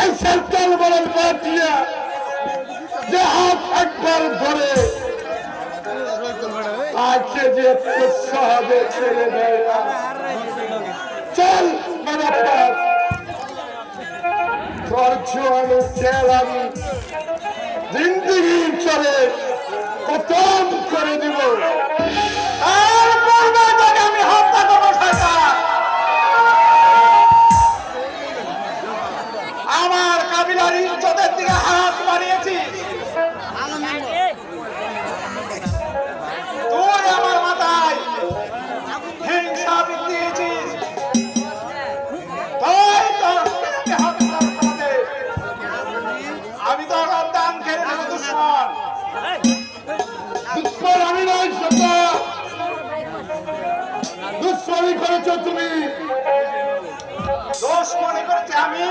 এই সরকার বলেন পাঠিয়া যে হাত একবার ধরে আজকে যে একটু সহজে ছেড়ে দেয় না। চল মেরা পাস তোর জোয়ানো চেল আমি জিন্দগি চলে খতম করে দিব। আর বলবে তোকে আমি হত্যা করবো সরকার। আমার কাবিলার ইজ্জতের দিকে হাত বাড়িয়েছিস তুই, আমার মাথায় হিংসা দিয়েছিস, তাই তোর আমি তো দান খেয়ে নেব দুশ্মন। দুশ্মন আমি নয় সরকার, দুশ্মনী করেছ তুমি। দোষ মনে করেছি আমি,